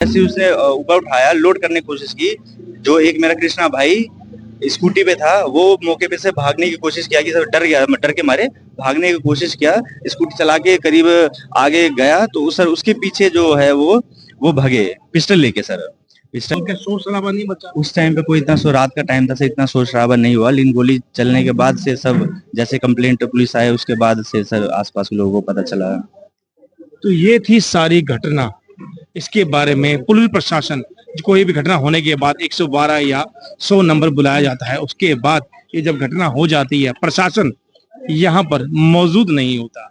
ऐसे उसने ऊपर उठाया, लोड करने की कोशिश की। जो एक मेरा कृष्णा भाई स्कूटी पे था, वो मौके पे से भागने की कोशिश किया कि सर डर गया, डर के मारे भागने की कोशिश किया। स्कूटी चला के करीब आगे गया तो सर उसके पीछे जो है वो भागे पिस्टल लेके सर। पिस्टल क्या शोर शराबा नहीं बचा? उस टाइम पे कोई इतना रात का टाइम था सर, इतना शोर शराबा नहीं हुआ, लेकिन गोली चलने के बाद से सब जैसे कंप्लेंट पुलिस आए उसके बाद से सर आसपास के लोगों को पता चला। तो ये थी सारी घटना। इसके बारे में पुलिस प्रशासन कोई भी घटना होने के बाद 112 या 100 नंबर बुलाया जाता है। उसके बाद ये जब घटना हो जाती है, प्रशासन यहाँ पर मौजूद नहीं होता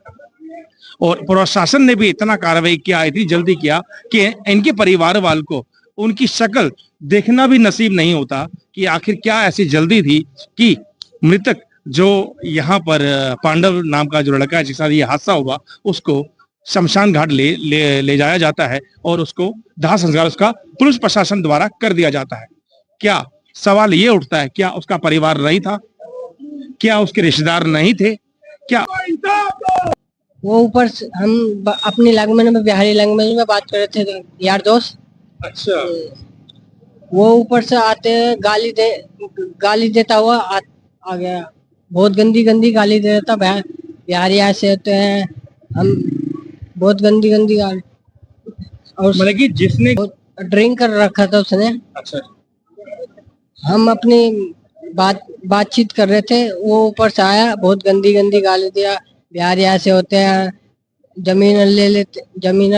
और प्रशासन ने भी इतना कार्रवाई किया, इतनी जल्दी किया कि इनके परिवार वालों को उनकी शक्ल देखना भी नसीब नहीं होता कि आखिर क्या ऐसी जल्दी थी कि मृतक जो यहाँ पर पांडव नाम का जो लड़का है जिसके साथ ये हादसा हुआ, उसको शमशान घाट ले जाया जाता है और उसको दाह संस्कार उसका पुलिस प्रशासन द्वारा कर दिया जाता है। क्या सवाल ये उठता है, क्या उसका परिवार नहीं था? क्या उसके रिश्तेदार नहीं थे? क्या वो ऊपर हम अपनी लैंग्वेज में, बिहारी लैंग्वेज में बात कर रहे थे यार दोस्त। अच्छा, वो ऊपर से आते गाली देता हुआ आ गया। बहुत गंदी गंदी गाली दे देता। बिहारी ऐसे होते हैं, हम बहुत गंदी गंदी गाली। और मतलब कि जिसने ड्रिंक कर रखा था उसने। अच्छा, हम अपनी बातचीत कर रहे थे, वो ऊपर से आया, बहुत गंदी गंदी गाली दिया। बिहारी ऐसे होते हैं, जमीन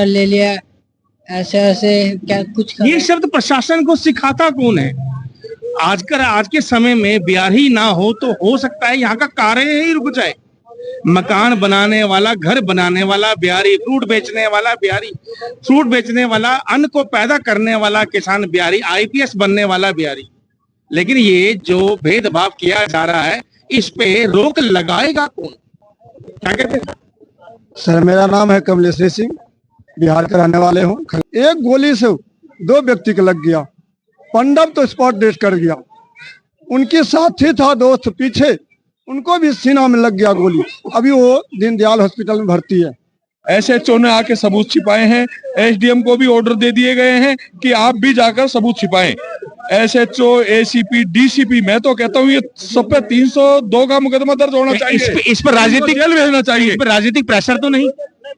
ले लिया, ऐसे ऐसे क्या कुछ ये शब्द प्रशासन को सिखाता कौन है? आज के समय में बिहारी ना हो तो हो सकता है यहाँ का कार्य ही रुक जाए। मकान बनाने वाला, घर बनाने वाला बिहारी, फ्रूट बेचने वाला बिहारी, फ्रूट बेचने वाला, अन्न को पैदा करने वाला किसान बिहारी, आईपीएस बनने वाला बिहारी। लेकिन ये जो भेदभाव किया जा रहा है, इस पे रोक लगाएगा कौन? क्या कहते हैं सर? मेरा नाम है कमलेश सिंह, बिहार के रहने वाले हूँ। एक गोली से 2 व्यक्ति को लग गया। पंडव तो स्पॉट डेथ कर गया, उनके साथी था दोस्त पीछे, उनको भी सीना में लग गया गोली। अभी वो दीनदयाल हॉस्पिटल में भर्ती है। एसएचओ ने आके सबूत छिपाए हैं। एसडीएम को भी ऑर्डर दे दिए गए हैं कि आप भी जाकर सबूत छिपाएं। एसएचओ, एसीपी, डीसीपी, मैं तो कहता हूँ ये सब पे 302 का मुकदमा दर्ज होना चाहिए। इस पर राजनीतिक जेल भेजना चाहिए। इस पर राजनीतिक प्रेशर तो नहीं?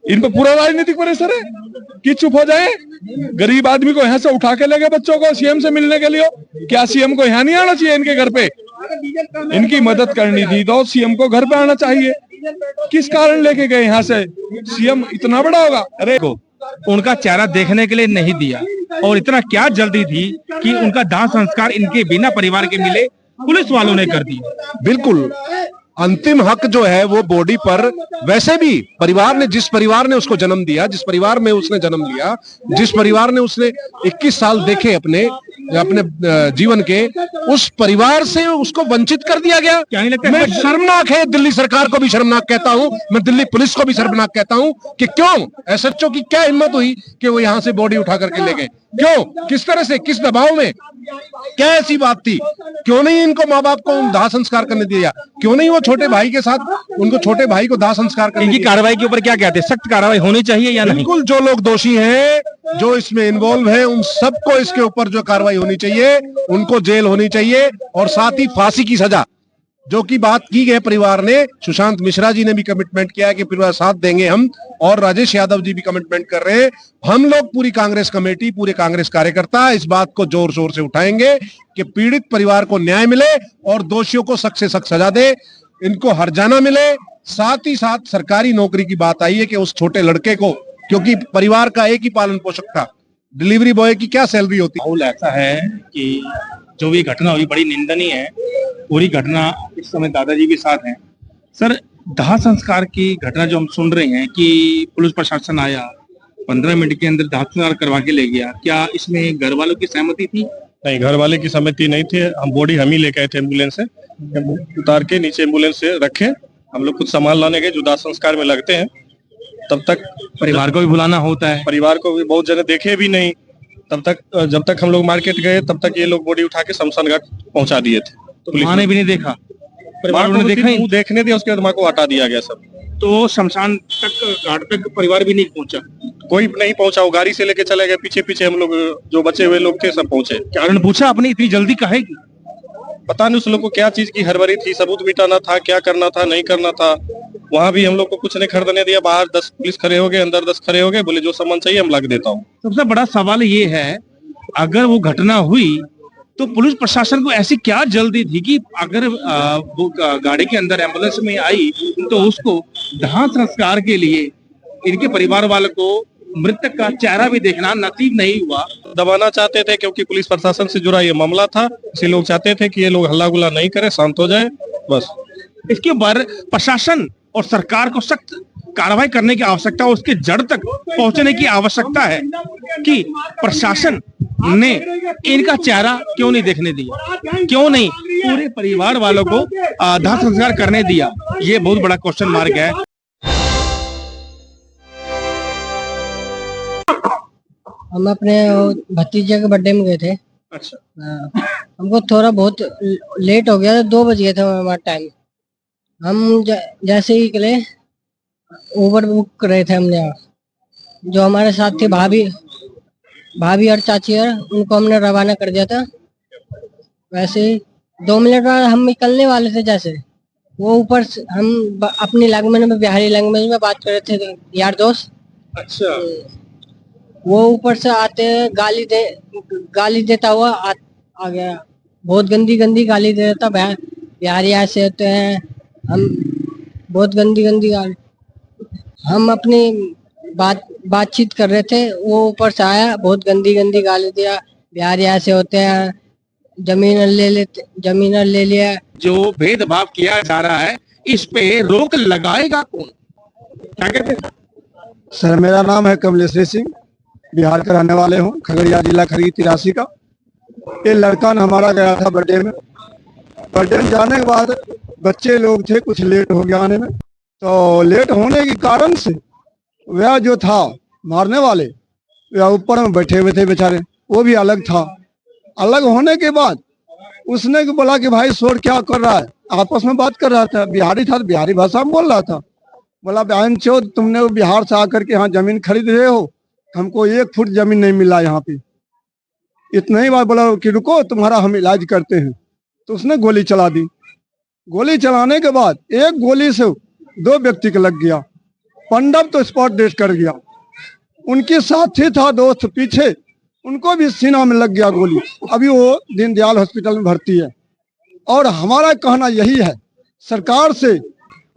इन पे पूरा राजनीतिक प्रेशर है कि चुप हो जाए। गरीब आदमी को यहाँ से उठा के ले गए बच्चों को सीएम से मिलने के लिए। क्या सीएम को यहाँ नहीं आना चाहिए? इनके घर पे इनकी मदद करनी थी तो सीएम को घर पे आना चाहिए। किस कारण लेके गए यहाँ से? सीएम इतना बड़ा होगा? अरे उनका चेहरा देखने के लिए नहीं दिया और इतना क्या जल्दी थी कि उनका दाह संस्कार इनके बिना परिवार के मिले पुलिस वालों ने कर दी। बिल्कुल अंतिम हक जो है वो बॉडी पर, वैसे भी परिवार ने, जिस परिवार ने उसको जन्म दिया, जिस परिवार में उसने जन्म लिया, जिस परिवार ने उसने 21 साल देखे अपने जीवन के, उस परिवार से उसको वंचित कर दिया गया। क्या नहीं लगता? मैं शर्मनाक है, दिल्ली सरकार को भी शर्मनाक कहता हूं, मैं दिल्ली पुलिस को भी शर्मनाक कहता हूं कि क्यों एसएचओ की क्या हिम्मत हुई कि वो यहां से बॉडी उठा करके ले गए? क्यों? किस तरह से? किस दबाव में? क्या ऐसी बात थी? क्यों नहीं इनको माँ बाप को दाह संस्कार करने दिया? क्यों नहीं वो छोटे भाई के साथ उनको, छोटे भाई को दाह संस्कार करने? इनकी कार्रवाई के ऊपर क्या कहते हैं? सख्त कार्रवाई होनी चाहिए या नहीं? बिल्कुल, जो लोग दोषी हैं, जो इसमें इन्वॉल्व हैं, उन सबको इसके ऊपर जो कार्रवाई होनी चाहिए, उनको जेल होनी चाहिए और साथ ही फांसी की सजा, जो की बात की गई परिवार ने। सुशांत मिश्रा जी ने भी कमिटमेंट किया है कि परिवार साथ देंगे हम, और राजेश यादव जी भी कमिटमेंट कर रहे हैं। हम लोग पूरी कांग्रेस कमेटी, पूरे कांग्रेस कार्यकर्ता इस बात को जोर शोर से उठाएंगे कि पीड़ित परिवार को न्याय मिले और दोषियों को सख्त से सख्त सजा दे, इनको हर्जाना मिले। साथ ही साथ सरकारी नौकरी की बात आई है कि उस छोटे लड़के को, क्योंकि परिवार का एक ही पालन पोषक था, डिलीवरी बॉय की क्या सैलरी होती? माहौल ऐसा है कि जो भी घटना हुई बड़ी निंदनीय है। पूरी घटना इस समय दादाजी के साथ हैं। सर, दाह संस्कार की घटना जो हम सुन रहे हैं कि पुलिस प्रशासन आया, 15 मिनट के अंदर दाह संस्कार करवा के ले गया, क्या इसमें घर वालों की सहमति थी? नहीं, घर वाले की सहमति नहीं थी। हम बॉडी हम ही लेके आए थे एम्बुलेंस से, उतार के नीचे एम्बुलेंस से रखे। हम लोग कुछ सामान लाने गए जो दाह संस्कार में लगते हैं। तब तक परिवार को भी बुलाना होता है। परिवार को भी बहुत जने देखे भी नहीं। तब तक, जब तक हम लोग मार्केट गए तब तक ये लोग बॉडी उठा के शमशान घाट पहुंचा दिए थे। तो माँ ने भी नहीं देखा? परिवार ने देखा ही? देखने दिया, उसके बाद माँ को हटा दिया गया सब। तो शमशान तक घाट तक परिवार भी नहीं पहुंचा। कोई नहीं पहुंचा, वो गाड़ी से लेके चले गए, पीछे पीछे हम लोग जो बचे हुए लोग थे सब पहुंचे। कारण पूछा आपने इतनी जल्दी काहे की? पता नहीं उस लोग को क्या चीज की हड़बड़ी थी, सबूत मिटाना था, क्या करना था, नहीं करना था। वहां भी हम लोग को कुछ नहीं खरीदने दिया, बाहर 10 पुलिस खड़े हो गए, अंदर 10 खड़े हो गए, बोले जो सामान चाहिए हम ला के देता हूँ। सबसे बड़ा सवाल ये है, अगर वो घटना हुई तो पुलिस प्रशासन को ऐसी क्या जल्दी थी कि अगर वो गाड़ी के अंदर एम्बुलेंस में आई तो उसको दाह संस्कार के लिए इनके परिवार वालों को मृतक का चेहरा भी देखना नसीब नहीं हुआ। दबाना चाहते थे क्योंकि पुलिस प्रशासन से जुड़ा ये मामला था, इसी लोग चाहते थे कि ये लोग हल्ला गुल्ला नहीं करे, शांत हो जाए बस। इसके ऊपर प्रशासन और सरकार को सख्त कार्रवाई करने की आवश्यकता, उसके जड़ तक पहुंचने की आवश्यकता है कि प्रशासन ने इनका चेहरा क्यों नहीं देखने दिया, क्यों नहीं पूरे परिवार वालों को दाह संस्कार करने दिया। ये बहुत बड़ा क्वेश्चन मार्क है। हम अपने भतीजे के बर्थडे में गए थे। अच्छा, हमको थोड़ा बहुत लेट हो गया था, 2 बज गए थे हमारा टाइम। हम जैसे ही निकले उबर बुक कर रहे थे हमने। जो हमारे साथ थे भाभी और चाची है, उनको हमने रवाना कर दिया था। वैसे ही 2 मिनट बाद हम निकलने वाले थे, जैसे वो ऊपर हम अपनी लैंग्वेज में, बिहारी लैंग्वेज में बात कर रहे थे यार दोस्त। अच्छा, वो ऊपर से आते गाली देता हुआ आ गया। बहुत गंदी गंदी गाली दे देता। बिहारी ऐसे होते हैं, हम बहुत गंदी गंदी गाली। हम अपनी बातचीत कर रहे थे, वो ऊपर से आया, बहुत गंदी गंदी गाली दिया। बिहारी ऐसे होते हैं, जमीन ले लिया। जो भेदभाव किया जा रहा है इस पे रोक लगाएगा कौन? क्या कहते हैं? सर मेरा नाम है कमलेश सिंह, बिहार का रहने वाले हूँ, खगड़िया जिला खरगी 83 का। ये लड़का न हमारा गया था बर्थडे में। बर्थडे में जाने के बाद बच्चे लोग थे, कुछ लेट हो गया आने में। तो लेट होने के कारण से वह जो था मारने वाले, वह ऊपर में बैठे हुए थे बेचारे, वो भी अलग था। अलग होने के बाद उसने बोला कि भाई शोर क्या कर रहा है, आपस में बात कर रहा था। बिहारी था तो बिहारी भाषा में बोल रहा था। बोला बहन चोद, तुमने वो बिहार से आकर के यहाँ जमीन खरीद रहे हो, हमको 1 फुट जमीन नहीं मिला यहाँ पे। इतना ही बात बोला कि रुको तुम्हारा हम इलाज करते हैं। तो उसने गोली चला दी। गोली चलाने के बाद एक गोली से 2 व्यक्ति को लग गया। पंडव तो स्पॉट डेथ कर गया। उनके साथी था दोस्त पीछे, उनको भी सीना में लग गया गोली। अभी वो दीनदयाल हॉस्पिटल में भर्ती है। और हमारा कहना यही है सरकार से,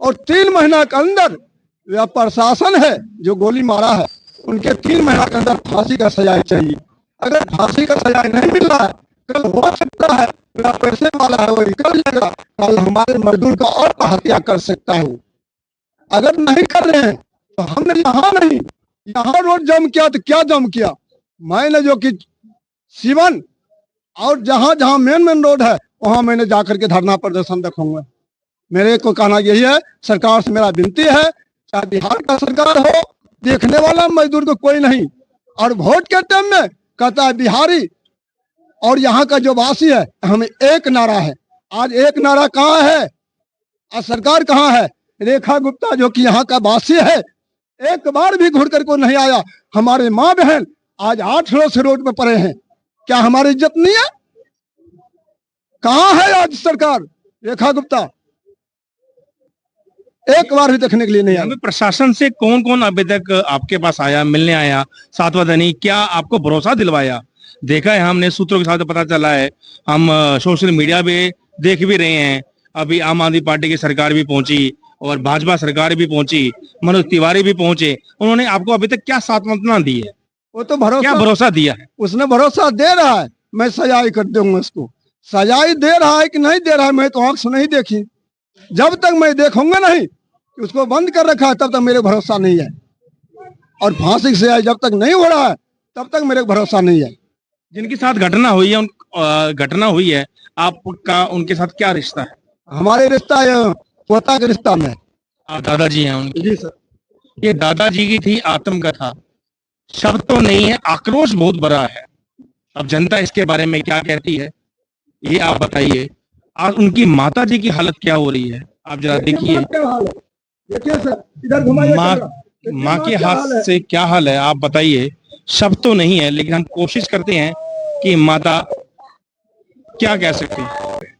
और 3 महीना के अंदर वह प्रशासन है जो गोली मारा है, उनके 3 महीना के अंदर फांसी का सजा चाहिए। अगर फांसी का सजा नहीं मिल रहा है, कल हो सकता है वह पैसे वाला है वो निकल जाएगा, कल हमारे मजदूर का और हत्या कर सकता है वो। अगर नहीं कर रहे हैं तो हमने यहाँ रोड जम किया तो क्या जम किया, मैंने जो कि सीवन और जहां जहां मेन रोड है वहां मैंने जाकर के धरना प्रदर्शन रखूंगा। मेरे को कहना यही है, सरकार से मेरा विनती है, चाहे बिहार का सरकार हो, देखने वाला मजदूर को कोई नहीं। और वोट के टाइम में कहता है बिहारी, और यहाँ का जो वासी है हमें एक नारा है। आज एक नारा कहाँ है, आज सरकार कहाँ है? रेखा गुप्ता जो कि यहाँ का वासी है, एक बार भी घुर कर को नहीं आया। हमारे माँ बहन आज 8 रोज से रोड पे पड़े हैं, क्या हमारी इज्जत नहीं है? कहाँ है आज सरकार? रेखा गुप्ता एक बार भी देखने के लिए नहीं आया। प्रशासन से कौन कौन अभी तक आपके पास आया, मिलने आया, सातवां दिन क्या आपको भरोसा दिलवाया? देखा है हमने, सूत्रों के साथ पता चला है, हम सोशल मीडिया पे देख भी रहे हैं। अभी आम आदमी पार्टी की सरकार भी पहुंची और भाजपा सरकार भी पहुंची, मनोज तिवारी भी पहुंचे। उन्होंने आपको अभी तक क्या सांत्वना दी है? वो तो भरोसा दिया है? उसने भरोसा दे रहा है, मैं सजाई कर दूंगा उसको। सजाई दे रहा है कि नहीं दे रहा है मैं तो आंख से नहीं देखी। जब तक मैं देखूंगा नहीं कि उसको बंद कर रखा है तब तक मेरे भरोसा नहीं है। और फांसी की सजा जब तक नहीं हो रहा है तब तक मेरे भरोसा नहीं है। जिनके साथ घटना हुई है आपका उनके साथ क्या रिश्ता है? हमारे रिश्ता पोता के रिश्ता में। आप दादाजी हैं उनके? जी सर। ये दादाजी की थी आत्मकथा, शब्द तो नहीं है, आक्रोश बहुत बड़ा है। अब जनता इसके बारे में क्या कहती है ये आप बताइए। आज उनकी माता जी की हालत क्या हो रही है आप जरा देखिए। देखिए सर, इधर घुमाइए माँ कैमरा। माँ के क्या हाल हाथ है? से क्या हाल है आप बताइए। शब्द तो नहीं है लेकिन हम कोशिश करते हैं कि माता क्या कह सकते हैं।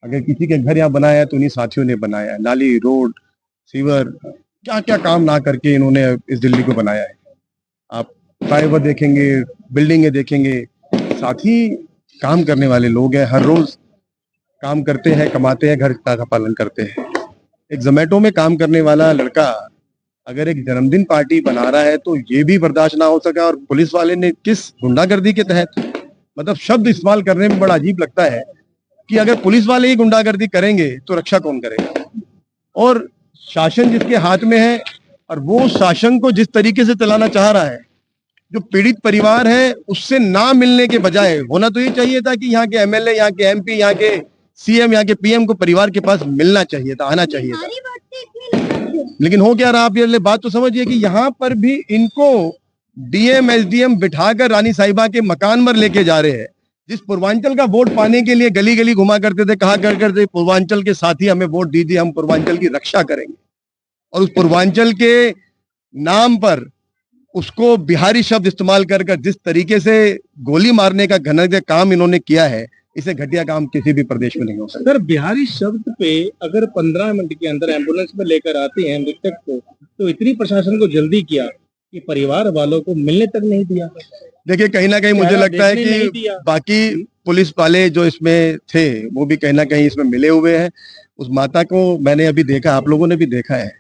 अगर किसी के घर यहाँ बनाया है तो उन्हीं साथियों ने बनाया है। नाली, रोड, सीवर, क्या क्या काम ना करके इन्होंने इस दिल्ली को बनाया है। आप फ्लाईओवर देखेंगे, बिल्डिंगें देखेंगे, साथी काम करने वाले लोग हैं, हर रोज काम करते हैं, कमाते हैं, घर का पालन करते हैं। एक जोमेटो में काम करने वाला लड़का अगर एक जन्मदिन पार्टी बना रहा है तो ये भी बर्दाश्त ना हो सका, और पुलिस वाले ने किस गुंडागर्दी के तहत, मतलब शब्द इस्तेमाल करने में बड़ा अजीब लगता है कि अगर पुलिस वाले ही गुंडागर्दी करेंगे तो रक्षा कौन करेगा। और शासन जिसके हाथ में है और वो शासन को जिस तरीके से चलाना चाह रहा है, जो पीड़ित परिवार है उससे ना मिलने के बजाय होना तो ये चाहिए था कि यहाँ के एमएलए, यहाँ के एमपी, यहाँ के सीएम, यहाँ के पीएम को परिवार के पास मिलना चाहिए था, आना चाहिए था। लेकिन हो क्या रहा, आप ये बात तो समझिए कि यहाँ पर भी इनको डीएम एसडीएम बिठाकर रानी साहिबा के मकान पर लेके जा रहे हैं। जिस पूर्वांचल का वोट पाने के लिए गली गली घुमा करते थे, कहा करते पूर्वांचल के साथी हमें वोट दीजिए, हम पूर्वांचल की रक्षा करेंगे, और उस पूर्वांचल के नाम पर उसको बिहारी शब्द इस्तेमाल कर जिस तरीके से गोली मारने का घनघ काम इन्होंने किया है, इसे घटिया काम किसी भी प्रदेश में नहीं हो सकता। सर बिहारी शब्द पे अगर 15 मिनट के अंदर एम्बुलेंस में लेकर आते हैं मृतक को, तो इतनी प्रशासन को जल्दी किया कि परिवार वालों को मिलने तक नहीं दिया। देखिए कहीं ना कहीं मुझे लगता है कि बाकी पुलिस वाले जो इसमें थे वो भी कहीं ना कहीं इसमें मिले हुए हैं। उस माता को मैंने अभी देखा, आप लोगों ने भी देखा है,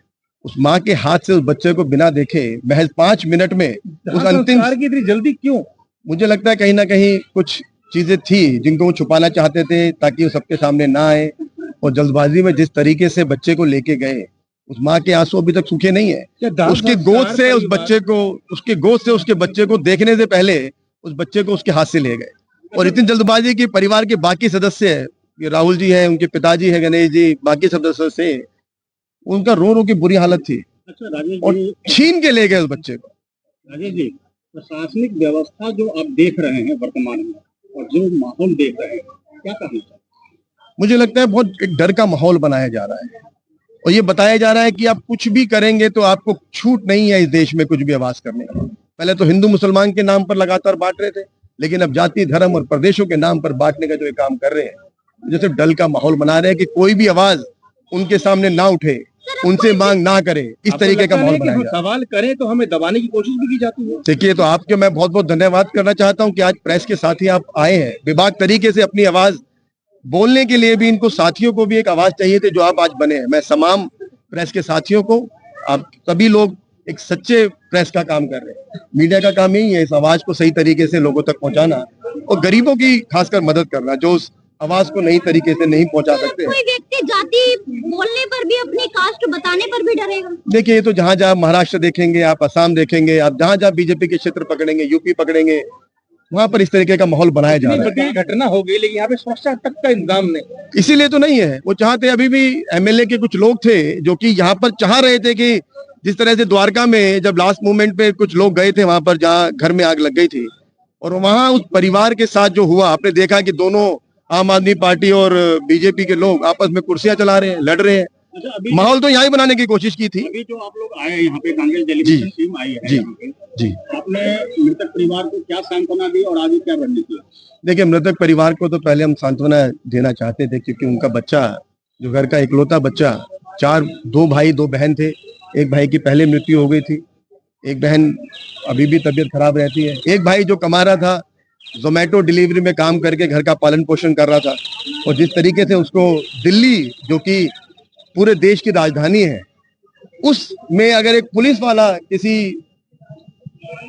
उस माँ के हाथ से उस बच्चे को बिना देखे महज 5 मिनट में उस अंतिम की इतनी जल्दी क्यों? मुझे लगता है कहीं ना कहीं कुछ चीजें थी जिनको वो छुपाना चाहते थे ताकि वो सबके सामने ना आए, और जल्दबाजी में जिस तरीके से बच्चे को लेके गए, उस माँ के आंसू अभी तक सूखे नहीं है। उसके गोद से उस बच्चे को, उसके गोद से उसके बच्चे को देखने से पहले उस बच्चे को उसके हाथ से ले गए, और इतनी जल्दबाजी की परिवार के बाकी सदस्य, ये राहुल जी हैं, उनके पिताजी हैं गणेश जी, बाकी सदस्य से उनका रो रो की बुरी हालत थी, और छीन के ले गए उस बच्चे को। राजेश जी, प्रशासनिक व्यवस्था जो आप देख रहे हैं वर्तमान में और जो माहौल देख रहे हैं, क्या कहना चाहिए? मुझे लगता है बहुत एक डर का माहौल बनाया जा रहा है, और ये बताया जा रहा है कि आप कुछ भी करेंगे तो आपको छूट नहीं है इस देश में कुछ भी आवाज करने की। पहले तो हिंदू मुसलमान के नाम पर लगातार बांट रहे थे, लेकिन अब जाति धर्म और प्रदेशों के नाम पर बांटने का जो ये काम कर रहे हैं, जैसे डर का माहौल बना रहे हैं कि कोई भी आवाज उनके सामने ना उठे, उनसे मांग ना करे, इस तरीके का माहौल बनाया जाए। सवाल करें तो हमें दबाने की कोशिश भी की जाती है। देखिए, तो आपके मैं बहुत बहुत धन्यवाद करना चाहता हूं कि आज प्रेस के साथी आप आए हैं। बेबाक तरीके से अपनी आवाज बोलने के लिए भी इनको साथियों को भी एक आवाज चाहिए थी, जो आप आज बने हैं। मैं तमाम प्रेस के साथियों को, आप सभी लोग एक सच्चे प्रेस का काम कर रहे हैं। मीडिया का काम यही है, इस आवाज को सही तरीके से लोगों तक पहुंचाना और गरीबों की खासकर मदद करना, जो उस आवाज को नई तरीके से नहीं पहुंचा सकते। कोई व्यक्ति जाति बोलने पर भी, अपनी कास्ट बताने पर भी डरेगा। देखिए, ये तो जहां जहां महाराष्ट्र देखेंगे, आप असम देखेंगे, आप जहां जहां बीजेपी के क्षेत्र पकड़ेंगे, यूपी पकड़ेंगे, वहां पर इस तरीके का माहौल बनाया जा रहा है। घटना हो गई लेकिन यहाँ पे सुरक्षा तक का इंतजाम नहीं, इसीलिए तो नहीं है। वो चाहते, अभी भी एमएलए के कुछ लोग थे जो कि यहाँ पर चाह रहे थे कि जिस तरह से द्वारका में जब लास्ट मोमेंट पे कुछ लोग गए थे वहां पर जहाँ घर में आग लग गई थी, और वहां उस परिवार के साथ जो हुआ, आपने देखा कि दोनों आम आदमी पार्टी और बीजेपी के लोग आपस में कुर्सियां चला रहे हैं, लड़ रहे हैं। माहौल तो यहाँ ही बनाने की कोशिश की थी। अभी जो आप लोग आए यहाँ पे, कांग्रेस डेलीगेशन टीम आई है जी जी, आपने मृतक परिवार को क्या सांत्वना दी और आगे क्या रणनीति है? देखिए, मृतक परिवार को तो पहले हम सांत्वना देना चाहते थे, क्योंकि उनका बच्चा, जो घर का इकलौता बच्चा, 2 भाई 2 बहन थे। एक भाई की पहले मृत्यु हो गई थी, एक बहन अभी भी तबीयत खराब रहती है। एक भाई जो कमा रहा था, जोमेटो डिलीवरी में काम करके घर का पालन पोषण कर रहा था, और जिस तरीके से उसको दिल्ली, जो कि पूरे देश की राजधानी है, उसमें अगर एक पुलिस वाला किसी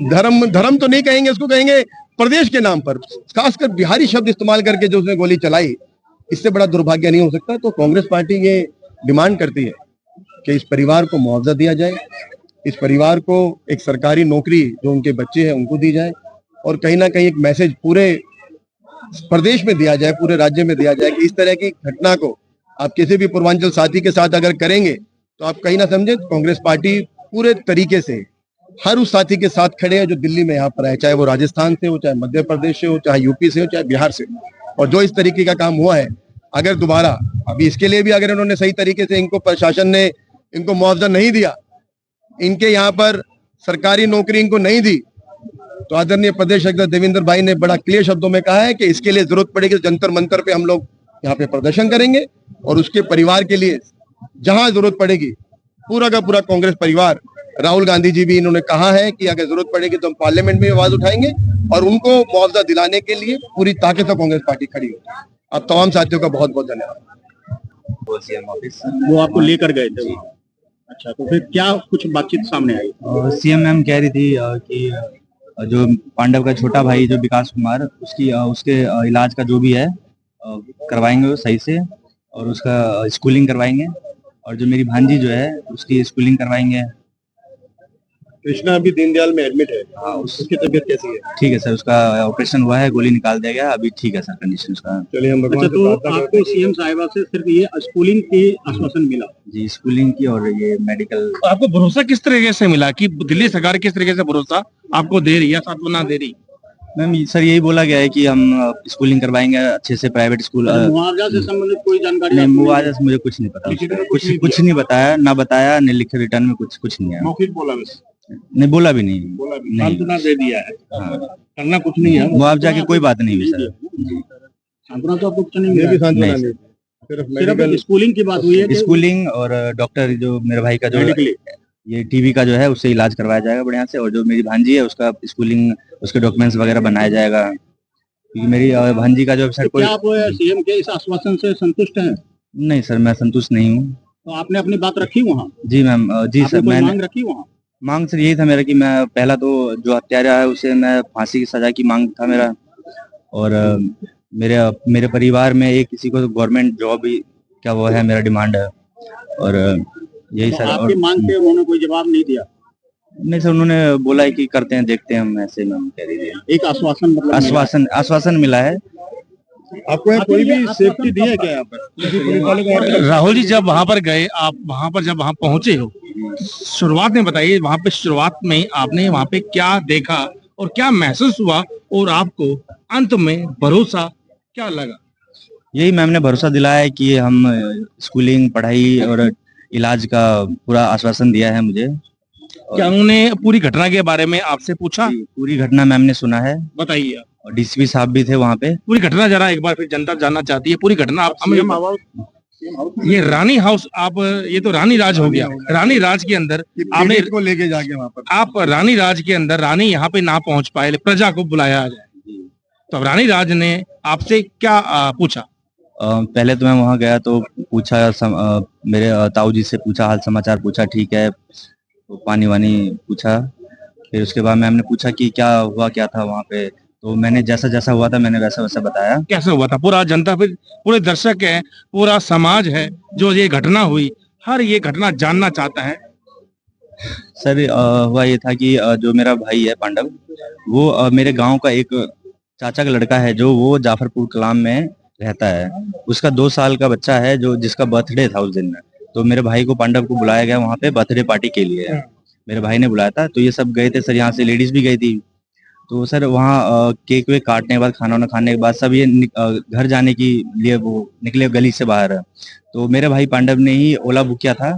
धर्म तो नहीं कहेंगे, उसको कहेंगे प्रदेश के नाम पर, खासकर बिहारी शब्द इस्तेमाल करके जो उसने गोली चलाई, इससे बड़ा दुर्भाग्य नहीं हो सकता। तो कांग्रेस पार्टी ये डिमांड करती है कि इस परिवार को मुआवजा दिया जाए, इस परिवार को एक सरकारी नौकरी जो उनके बच्चे हैं उनको दी जाए, और कहीं ना कहीं एक मैसेज पूरे प्रदेश में दिया जाए, पूरे राज्य में दिया जाए कि इस तरह की घटना को आप किसी भी पूर्वांचल साथी के साथ अगर करेंगे तो आप कहीं ना समझे, कांग्रेस पार्टी पूरे तरीके से हर उस साथी के साथ खड़े हैं जो दिल्ली में यहाँ पर है, चाहे वो राजस्थान से हो, चाहे मध्य प्रदेश से हो, चाहे यूपी से हो, चाहे बिहार से हो। और जो इस तरीके का काम हुआ है, अगर दोबारा, अभी इसके लिए भी अगर इन्होंने सही तरीके से, इनको प्रशासन ने इनको मुआवजा नहीं दिया, इनके यहाँ पर सरकारी नौकरी इनको नहीं दी, तो आदरणीय प्रदेश अध्यक्ष देवेंद्र भाई ने बड़ा क्लियर शब्दों में कहा है कि इसके लिए जरूरत पड़ेगी तो जंतर मंतर पे हम लोग यहाँ पे प्रदर्शन करेंगे, और उसके परिवार के लिए जहां जरूरत पड़ेगी पूरा का पूरा कांग्रेस परिवार, राहुल गांधी जी भी इन्होंने कहा है कि अगर जरूरत पड़ेगी तो हम पार्लियामेंट में आवाज उठाएंगे और उनको मुआवजा दिलाने के लिए पूरी ताकत से कांग्रेस पार्टी खड़ी होगी। आप तमाम साथियों का बहुत बहुत धन्यवाद। सीएम ऑफिस वो आपको लेकर गए थे वहाँ। अच्छा, तो फिर क्या कुछ बातचीत सामने आई? सीएम मैम कह रही थी कि जो पांडव का छोटा भाई जो विकास कुमार, उसके इलाज का जो भी है करवाएंगे वो सही से, और उसका स्कूलिंग करवाएंगे, और जो मेरी भांजी जो है उसकी स्कूलिंग करवाएंगे। कृष्णा अभी दीनदयाल में एडमिट है, हाँ, उसकी तबीयत कैसी है? ठीक है सर, उसका ऑपरेशन हुआ है, गोली निकाल दिया गया, अभी ठीक है सर कंडीशन उसका। चलिए हम अच्छा, तो आपको सीएम साहिबा से सिर्फ ये स्कूलिंग की आश्वासन मिला? जी, स्कूलिंग की और ये मेडिकल। आपको भरोसा किस तरीके से मिला कि दिल्ली सरकार किस तरीके से भरोसा आपको दे रही है, सांत्वना दे रही? मैम सर यही बोला गया है कि हम स्कूलिंग करवाएंगे अच्छे से, प्राइवेट स्कूल। मुआवजा से संबंधित कोई जानकारी? नहीं, मुआवजा से मुझे कुछ नहीं पता, कुछ नहीं बताया, ना बताया, न लिखे रिटर्न में कुछ नहीं है। मौखिक बोला बस? नहीं, बोला भी नहीं। सांत्वना दे दिया है, हाँ, करना कुछ नहीं है, मुआवजा की कोई बात नहीं हुई सर। सांत्वना तो आपको कुछ नहीं मिला? नहीं, सिर्फ स्कूलिंग की बात हुई है? स्कूलिंग और डॉक्टर जो मेरे भाई का जो ये टीबी का जो है उससे इलाज करवाया जाएगा बढ़िया से, और जो मेरी भांजी है उसका स्कूलिंग, उसके डॉक्यूमेंट्स वगैरह बनाया जाएगा, क्योंकि मेरी भांजी का जो सर कोई। क्या आप सीएम के इस आश्वासन से संतुष्ट हैं? नहीं सर, मैं संतुष्ट नहीं हूँ। तो आपने अपनी बात रखी वहाँ? जी मैम, जी सर, मैंने मैंने मांग रखी वहाँ? मांग सर यही था मेरा कि मैं पहला तो जो हत्यारा है उसे मैं फांसी की सजा की मांग था मेरा, और मेरे परिवार में एक किसी को गवर्नमेंट जॉब ही क्या वो है मेरा डिमांड है, और यही तो सर। आपकी मांग पे उन्होंने कोई जवाब नहीं दिया? नहीं सर, उन्होंने बोला है कि करते हैं, देखते हैं हम, ऐसे मैम कह रही थी। एक आश्वासन मतलब आश्वासन मिला है। आपको यहाँ कोई भी सेफ्टी दी है क्या यहाँ पर? राहुल जी, जब वहां पर गए, आप वहां पर जब वहां पहुंचे हो, शुरुआत में बताइए, वहां पे शुरुआत में आपने वहां पे क्या देखा और क्या महसूस हुआ, और आपको अंत में भरोसा क्या लगा? यही मैम ने भरोसा दिलाया है कि हम स्कूलिंग, पढ़ाई और इलाज का पूरा आश्वासन दिया है मुझे। क्या उन्होंने पूरी घटना के बारे में आपसे पूछा? पूरी घटना मैम ने सुना है, बताइए। और डीसीपी साहब भी थे वहाँ पे। पूरी घटना जरा एक बार फिर जनता जानना चाहती है, पूरी घटना आप हमें। ये रानी हाउस, आप ये तो रानी राज हो गया, रानी राज के अंदर आपने को लेके जाके वहाँ पर आप रानी राज के अंदर, रानी यहाँ पे ना पहुंच पाए, प्रजा को बुलाया जाए, तो अब रानी राज ने आपसे क्या पूछा? पहले तो मैं वहाँ गया तो पूछा, मेरे ताऊ जी से पूछा, हाल समाचार पूछा, ठीक है, तो पानी वानी पूछा। फिर उसके बाद मैम ने पूछा कि क्या हुआ, क्या था वहाँ पे, तो मैंने जैसा जैसा हुआ था मैंने वैसा वैसा बताया। कैसे हुआ था? पूरा जनता, फिर पूरे दर्शक है, पूरा समाज है, जो ये घटना हुई, हर ये घटना जानना चाहता है। सर हुआ ये था कि जो मेरा भाई है पांडव, वो मेरे गांव का एक चाचा का लड़का है, जो वो जाफरपुर कलाम में रहता है। उसका 2 साल का बच्चा है जो जिसका बर्थडे था उस दिन में, तो मेरे भाई को, पांडव को बुलाया गया वहाँ पे बर्थडे पार्टी के लिए। मेरे भाई ने बुलाया था, तो ये सब गए थे सर, यहाँ से लेडीज भी गई थी। तो सर वहाँ केक वेक काटने के बाद, खाना वाना खाने के बाद सब ये घर जाने के लिए वो निकले गली से बाहर। तो मेरे भाई पांडव ने ही ओला बुक किया था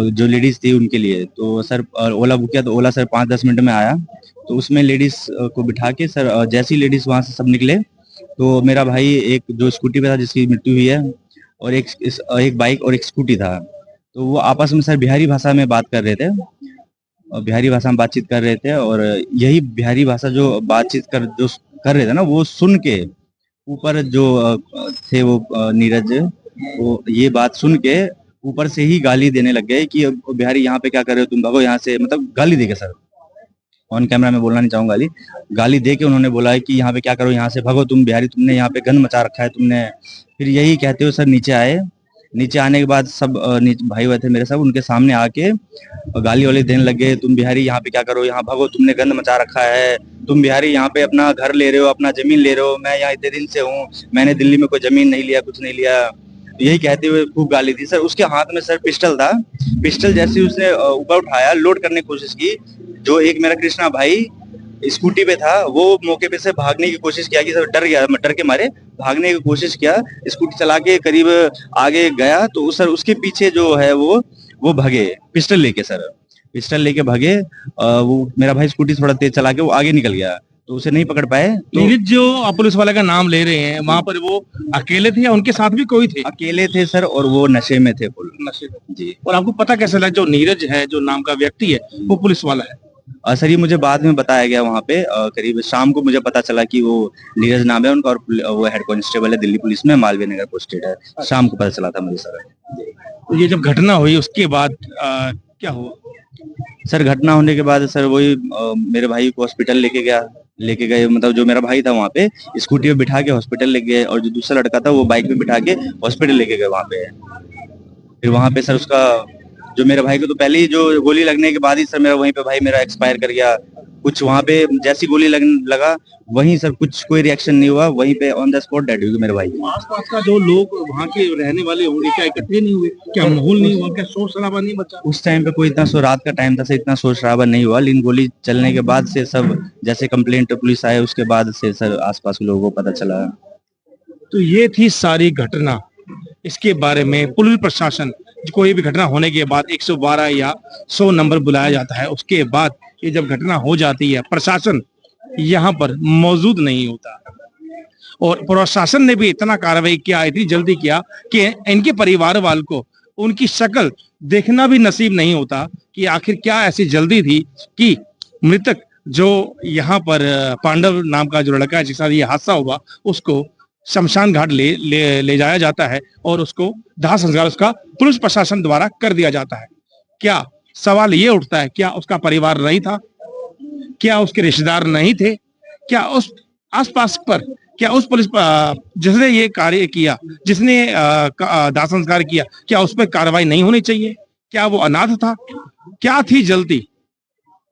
जो लेडीज थी उनके लिए। तो सर ओला बुक किया, तो ओला सर 5-10 मिनट में आया, तो उसमें लेडीज को बिठा के सर जैसी लेडीज वहाँ से सब निकले, तो मेरा भाई एक जो स्कूटी पे था जिसकी मृत्यु हुई है, और एक बाइक और एक स्कूटी था, तो वो आपस में सर बिहारी भाषा में बात कर रहे थे, और बिहारी भाषा में बातचीत कर रहे थे। और यही बिहारी भाषा जो बातचीत कर रहे थे ना, वो सुन के ऊपर जो थे वो नीरज, वो ये बात सुन के ऊपर से ही गाली देने लग गए कि बिहारी यहाँ पे क्या कर रहे हो, तुम भागो यहाँ से, मतलब गाली दे के सर, ऑन कैमरा में बोलना नहीं चाहूंगा, गाली दे के उन्होंने बोला है कि यहाँ पे क्या करो, यहाँ से भागो तुम बिहारी, तुमने यहाँ पे गंद मचा रखा है तुमने। फिर यही कहते हुए सर नीचे आए। नीचे आने के बाद सब भाई हुए थे मेरे, सब उनके सामने आके गाली वाली देने लगे, तुम बिहारी यहाँ पे क्या करो, यहाँ भागो, तुमने गंद मचा रखा है, तुम बिहारी यहाँ पे अपना घर ले रहे हो, अपना जमीन ले रहे हो, मैं यहाँ इतने दिन से हूँ, मैंने दिल्ली में कोई जमीन नहीं लिया, कुछ नहीं लिया। यही कहते हुए खूब गाली दी सर। उसके हाथ में सर पिस्टल था, पिस्टल जैसे उसने ऊपर उठाया, लोड करने की कोशिश की, जो एक मेरा कृष्णा भाई स्कूटी पे था वो मौके पे से भागने की कोशिश किया कि सर डर गया, डर के मारे भागने की कोशिश किया, स्कूटी चला के करीब आगे गया, तो सर उसके पीछे जो है वो वो भगे पिस्टल लेके सर, पिस्टल लेके भगे। वो मेरा भाई स्कूटी थोड़ा तेज चला के वो आगे निकल गया, तो उसे नहीं पकड़ पाए। तो नीरज जो आप पुलिस वाले का नाम ले रहे हैं, वहां पर वो अकेले थे या उनके साथ भी कोई थे? अकेले थे सर, और वो नशे में थे फुल। नशे में। जी। और आपको पता कैसे लगा जो नीरज है, जो नाम का व्यक्ति है, वो पुलिस वाला है? सर ये मुझे बाद में बताया गया वहाँ पे, करीब शाम को मुझे पता चला कि वो नीरज नाम है उनका, और वो हेड कांस्टेबल है दिल्ली पुलिस में, मालवीय नगर पोस्टेड है। शाम को पता चला था मुझे सर। तो ये जब घटना हुई उसके बाद क्या हुआ? सर घटना होने के बाद सर वही मेरे भाई को हॉस्पिटल लेके गए, मतलब जो मेरा भाई था वहाँ पे स्कूटी पे बिठा के हॉस्पिटल लेके गए, और जो दूसरा लड़का था वो बाइक पे बिठा के हॉस्पिटल लेके गए वहाँ पे। फिर वहाँ पे सर उसका, जो मेरे भाई को तो पहले ही जो गोली लगने के बाद ही सर मेरा वहीं पे भाई मेरा एक्सपायर कर गया। कुछ वहाँ पे जैसी गोली लगा वहीं सर कुछ कोई रिएक्शन नहीं हुआ, वहीं पे ऑन द स्पॉट डेड हो गए मेरे भाई। आसपास का जो लोग वहाँ के रहने वाले होंगे, क्या इकट्ठे नहीं हुए? क्या माहौल नहीं हुआ? क्या शोर शराबा नहीं बचा? उस टाइम पे कोई इतना रात का टाइम था सर, इतना शोर शराबा नहीं हुआ, लेकिन गोली चलने के बाद से सब जैसे कंप्लेंट पुलिस आए उसके बाद से सर आसपास के लोगों को पता चला। तो ये थी सारी घटना। इसके बारे में पुलिस प्रशासन, कोई भी घटना होने के बाद 112 या 100 नंबर बुलाया जाता है, उसके बाद ये जब घटना हो जाती है प्रशासन यहाँ पर मौजूद नहीं होता। और प्रशासन ने भी इतना कार्रवाई किया, इतनी जल्दी किया कि इनके परिवार वालों को उनकी शक्ल देखना भी नसीब नहीं होता कि आखिर क्या ऐसी जल्दी थी कि मृतक जो यहाँ पर पांडव नाम का जो लड़का है जिसके साथ ये हादसा हुआ, उसको शमशान घाट ले जाया जाता है और उसको दाह संस्कार उसका पुलिस प्रशासन द्वारा कर दिया जाता है। क्या सवाल ये उठता है, क्या उसका परिवार नहीं था? क्या उसके रिश्तेदार नहीं थे? क्या उस आसपास पर, क्या उस पुलिस जिसने ये कार्य किया, जिसने दाह संस्कार किया, क्या उस पर कार्रवाई नहीं होनी चाहिए? क्या वो अनाथ था? क्या थी जल्दी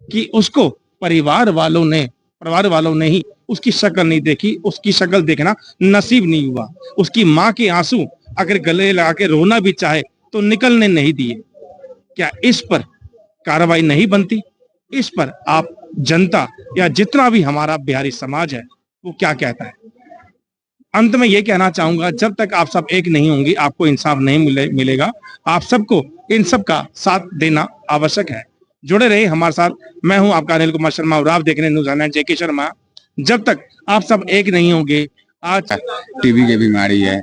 कि उसको परिवार वालों ने ही उसकी शक्ल नहीं देखी, उसकी शक्ल देखना नसीब नहीं हुआ। उसकी माँ के आंसू अगर गले लगा के रोना भी चाहे तो निकलने नहीं दिए। क्या इस पर कार्रवाई नहीं बनती? इस पर आप जनता या जितना भी हमारा बिहारी समाज है वो क्या कहता है? अंत में ये कहना चाहूंगा, जब तक आप सब एक नहीं होंगे आपको इंसाफ नहीं मिलेगा। आप सबको इन सब का साथ देना आवश्यक है। जुड़े रहे हमारे साथ। मैं हूं आपका अनिल कुमार शर्मा और आप देख रहे हैं न्यूज़ ऑनलाइन जेके शर्मा। जब तक आप सब एक नहीं होंगे, आज टीबी की बीमारी है,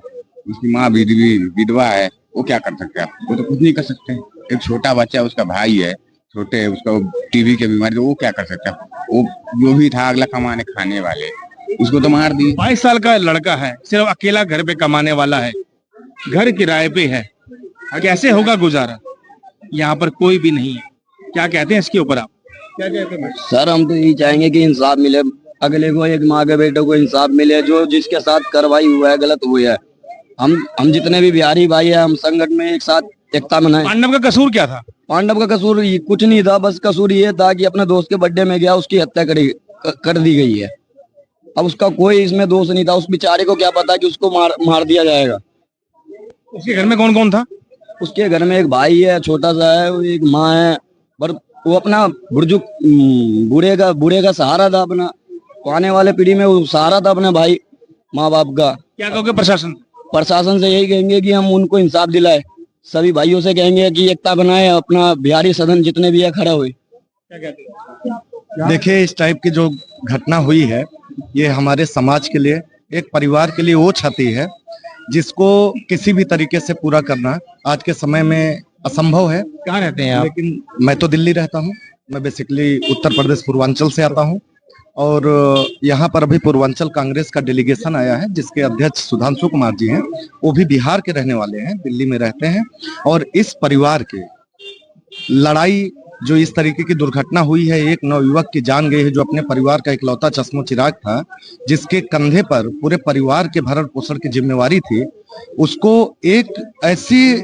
उसकी माँ विधवा है, वो क्या कर सकते हैं? वो तो कुछ नहीं कर सकते। एक छोटा बच्चा, उसका भाई है छोटे, उसका टीबी की बीमारी, तो वो क्या कर सकता है? वो जो भी था अगला कमाने खाने वाले, उसको तो मार दी। 22 साल का लड़का है, सिर्फ अकेला घर पे कमाने वाला है, घर किराए पे है, कैसे होगा गुजारा? यहाँ पर कोई भी नहीं है। क्या कहते हैं इसके ऊपर आप? क्या कहते हैं सर? हम तो यही चाहेंगे कि इंसाफ मिले, अगले को, एक माँ के बेटे को इंसाफ मिले। जो जिसके साथ कार्रवाई हुआ है गलत हुई है। हम जितने भी बिहारी भाई है, हम संगठन में एक साथ एकता मनाएं। पांडव का कसूर क्या था? पांडव का कसूर कुछ नहीं था, बस कसूर ये था कि अपने दोस्त के बर्थडे में गया, उसकी हत्या कर दी गई है। अब उसका कोई इसमें दोष नहीं था। उस बेचारे को क्या पता कि उसको मार दिया जाएगा। उसके घर में कौन कौन था? उसके घर में एक भाई है, छोटा सा है, एक माँ है, पर वो अपना बुजुर्ग बूढ़े का सहारा था। अपना आने वाले पीढ़ी में वो सहारा था अपने भाई माँ बाप का। क्या कहोगे प्रशासन से? यही कहेंगे कि हम उनको इंसाफ दिलाए। सभी भाइयों से कहेंगे कि एकता बनाए, अपना बिहारी सदन जितने भी है खड़ा हुए। क्या कहते हैं? देखिए, इस टाइप की जो घटना हुई है ये हमारे समाज के लिए, एक परिवार के लिए वो क्षति है जिसको किसी भी तरीके से पूरा करना आज के समय में असंभव है। कहाँ रहते हैं आप? लेकिन मैं तो दिल्ली रहता हूँ। मैं बेसिकली उत्तर प्रदेश पूर्वांचल से आता हूँ और यहाँ पर अभी पूर्वांचल कांग्रेस का डेलीगेशन आया है जिसके अध्यक्ष सुधांशु कुमार जी हैं। वो भी बिहार के रहने वाले हैं, दिल्ली में रहते हैं। और इस परिवार के लड़ाई, जो इस तरीके की दुर्घटना हुई है, एक नवयुवक की जान गई है जो अपने परिवार का इकलौता चश्मो चिराग था, जिसके कंधे पर पूरे परिवार के भरण पोषण की जिम्मेवारी थी। उसको एक ऐसी,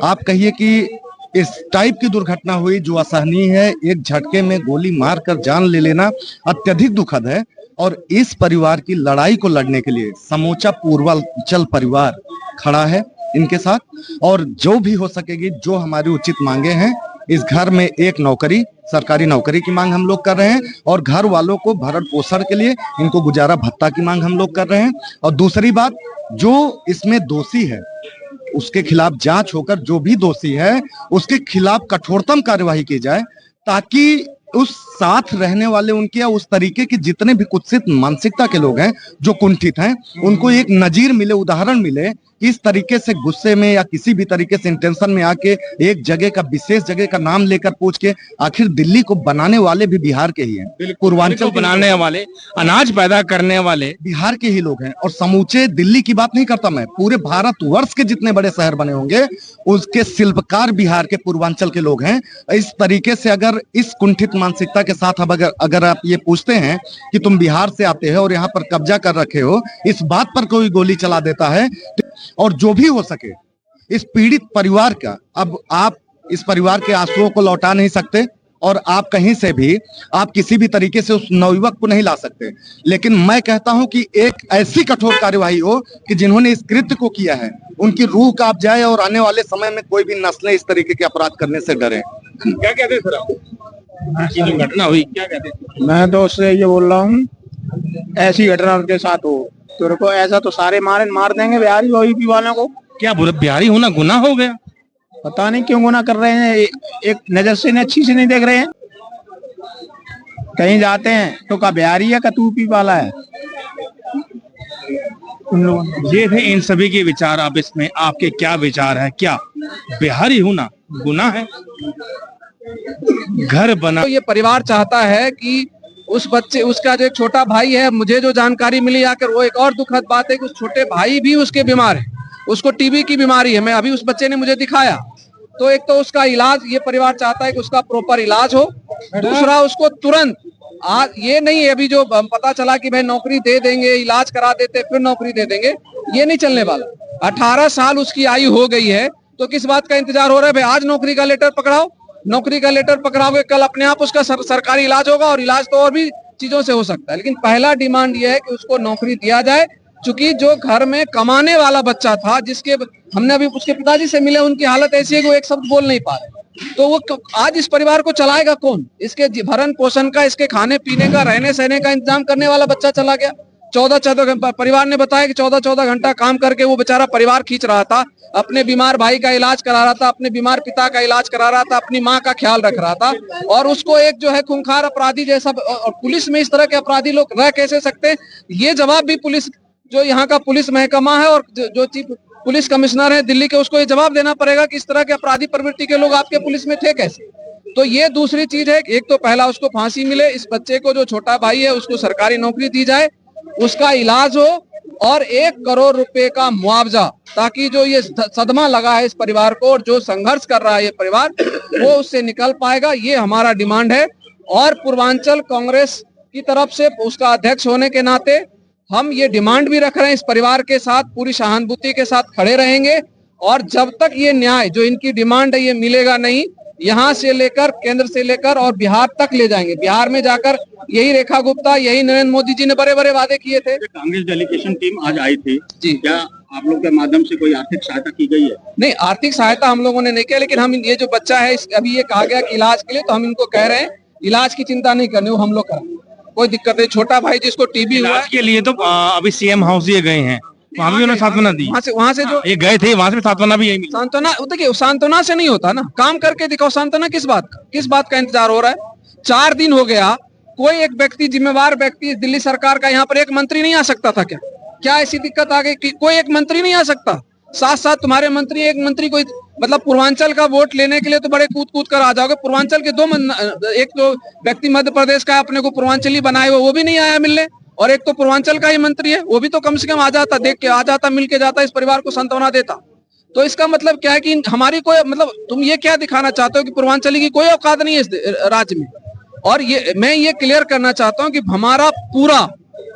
आप कहिए कि इस टाइप की दुर्घटना हुई जो असहनीय है। एक झटके में गोली मारकर जान ले लेना अत्यधिक दुखद है। और इस परिवार की लड़ाई को लड़ने के लिए समूचा पूर्वांचल परिवार खड़ा है इनके साथ। और जो भी हो सकेगी, जो हमारी उचित मांगे हैं, इस घर में एक नौकरी, सरकारी नौकरी की मांग हम लोग कर रहे हैं, और घर वालों को भरण पोषण के लिए इनको गुजारा भत्ता की मांग हम लोग कर रहे हैं। और दूसरी बात, जो इसमें दोषी है उसके खिलाफ जांच होकर जो भी दोषी है उसके खिलाफ कठोरतम कार्यवाही की जाए, ताकि उस साथ रहने वाले उनके या उस तरीके के जितने भी कुत्सित मानसिकता के लोग हैं जो कुंठित हैं, उनको एक नजीर मिले, उदाहरण मिले। इस तरीके से गुस्से में या किसी भी तरीके से इंटेंशन में आके एक जगह का, विशेष जगह का नाम लेकर पूछ के, आखिर दिल्ली को बनाने वाले भी बिहार के ही हैं, पूर्वांचल बनाने वाले, अनाज पैदा करने वाले बिहार के ही लोग हैं। और समूचे दिल्ली की बात नहीं करता मैं, पूरे भारतवर्ष के जितने बड़े शहर बने होंगे उसके शिल्पकार बिहार के, पूर्वांचल के लोग हैं। इस तरीके से अगर इस कुंठित मानसिकता के साथ अब अगर आप ये पूछते हैं कि तुम बिहार से आते हो और यहाँ पर कब्जा कर रखे हो, इस बात पर कोई गोली चला देता है, और जो भी हो सके इस पीड़ित परिवार का, अब आप इस परिवार के आंसुओं को लौटा नहीं सकते और आप कहीं से भी, आप किसी भी तरीके से उस नवयुवक को नहीं ला सकते, लेकिन मैं कहता हूं कि एक ऐसी कठोर कार्यवाही हो कि जिन्होंने इस कृत्य को किया है उनकी रूह कांप जाए और आने वाले समय में कोई भी नस्लें इस तरीके के अपराध करने से डरे। क्या कहते हैं सर आप? ये जो घटना हुई, क्या कहते हैं? मैं तो उससे ये बोल रहा हूँ, ऐसी घटना उनके साथ हो तेरे को, ऐसा तो सारे मार देंगे बिहारी ओबीसी वालों को। क्या बिहारी होना गुनाह हो गया? पता नहीं क्यों गुनाह कर रहे हैं, एक नजर से नहीं, अच्छी से नहीं देख रहे हैं। कहीं जाते हैं तो का बिहारी है का यूपी वाला है। ये थे इन सभी के विचार। अब इसमें आपके क्या विचार है? क्या बिहारी होना गुनाह है? घर बना, तो ये परिवार चाहता है कि उस बच्चे, उसका जो एक छोटा भाई है, मुझे जो जानकारी मिली आकर, वो एक और दुखद बात है कि उस छोटे भाई भी उसके बीमार है, उसको टीबी की बीमारी है। मैं अभी उस बच्चे ने मुझे दिखाया, तो एक तो उसका इलाज, ये परिवार चाहता है कि उसका प्रॉपर इलाज हो। दूसरा, उसको तुरंत, आज ये नहीं है अभी जो पता चला कि भाई नौकरी दे देंगे, इलाज करा देते फिर नौकरी दे देंगे, ये नहीं चलने वाला। 18 साल उसकी आयु हो गई है, तो किस बात का इंतजार हो रहा है? भाई आज नौकरी का लेटर पकड़ाओ, नौकरी का लेटर पकड़ाओगे, कल अपने आप उसका सरकारी इलाज होगा, और इलाज तो और भी चीजों से हो सकता है। लेकिन पहला डिमांड यह है कि उसको नौकरी दिया जाए, क्योंकि जो घर में कमाने वाला बच्चा था, जिसके हमने अभी उसके पिताजी से मिले, उनकी हालत ऐसी है कि वो एक शब्द बोल नहीं पा रहे, तो वो आज इस परिवार को चलाएगा कौन? इसके भरण पोषण का, इसके खाने पीने का, रहने सहने का इंतजाम करने वाला बच्चा चला गया। 14 परिवार ने बताया कि 14 घंटा काम करके वो बेचारा परिवार खींच रहा था, अपने बीमार भाई का इलाज करा रहा था, अपने बीमार पिता का इलाज करा रहा था, अपनी माँ का ख्याल रख रहा था, और उसको एक जो है खूंखार अपराधी जैसा, और पुलिस में इस तरह के अपराधी लोग रह कैसे सकते हैं? ये जवाब भी पुलिस, जो यहाँ का पुलिस महकमा है और जो चीफ पुलिस कमिश्नर है दिल्ली के, उसको ये जवाब देना पड़ेगा कि इस तरह के अपराधी प्रवृत्ति के लोग आपके पुलिस में थे कैसे। तो ये दूसरी चीज है, एक तो पहला उसको फांसी मिले, इस बच्चे को जो छोटा भाई है उसको सरकारी नौकरी दी जाए, उसका इलाज हो, और 1 करोड़ रुपए का मुआवजा, ताकि जो ये सदमा लगा है इस परिवार को और जो संघर्ष कर रहा है ये परिवार, वो उससे निकल पाएगा। ये हमारा डिमांड है। और पूर्वांचल कांग्रेस की तरफ से, उसका अध्यक्ष होने के नाते, हम ये डिमांड भी रख रहे हैं, इस परिवार के साथ पूरी सहानुभूति के साथ खड़े रहेंगे, और जब तक ये न्याय, जो इनकी डिमांड है, ये मिलेगा नहीं, यहाँ से लेकर, केंद्र से लेकर और बिहार तक ले जाएंगे। बिहार में जाकर यही रेखा गुप्ता, यही नरेंद्र मोदी जी ने बड़े बड़े वादे किए थे। कांग्रेस डेलीगेशन टीम आज आई थी जी, क्या आप लोग के माध्यम से कोई आर्थिक सहायता की गई है? नहीं, आर्थिक सहायता हम लोगों ने नहीं किया, लेकिन हम ये जो बच्चा है, अभी ये कहा गया कि इलाज के लिए, तो हम इनको कह रहे हैं इलाज की चिंता नहीं करनी, वो हम लोग करें, कोई दिक्कत नहीं। छोटा भाई जिसको टीबी हुआ है, के लिए तो अभी सीएम हाउस ये गए हैं, वहाँ भी उन्होंने सांत्वना दी। वहाँ से जो ये गए थे, वहाँ से सांत्वना भी यही मिली। सांत्वना, देखिए सांत्वना से नहीं होता ना, काम करके दिखाओ। सांत्वना किस बात का इंतजार हो रहा है? 4 दिन हो गया, कोई एक व्यक्ति, जिम्मेवार व्यक्ति दिल्ली सरकार का, यहाँ पर एक मंत्री नहीं आ सकता था क्या? क्या ऐसी दिक्कत आ गई कि कोई एक मंत्री नहीं आ सकता? साथ तुम्हारे मंत्री, एक मंत्री कोई, मतलब पूर्वांचल का वोट लेने के लिए तो बड़े कूद कर आ जाओगे। पूर्वांचल के 2 एक तो व्यक्ति मध्य प्रदेश का अपने को पूर्वांचली बनाए हुए, वो भी नहीं आया मिलने, और एक तो पूर्वांचल का ही मंत्री है, वो भी तो कम से कम आ जाता, देख के आ जाता, मिल के जाता, इस परिवार को सांत्वना देता। तो इसका मतलब क्या है कि हमारी कोई, मतलब तुम ये क्या दिखाना चाहते हो कि पूर्वांचली की कोई औकात नहीं है इस राज्य में? और ये मैं ये क्लियर करना चाहता हूँ कि हमारा पूरा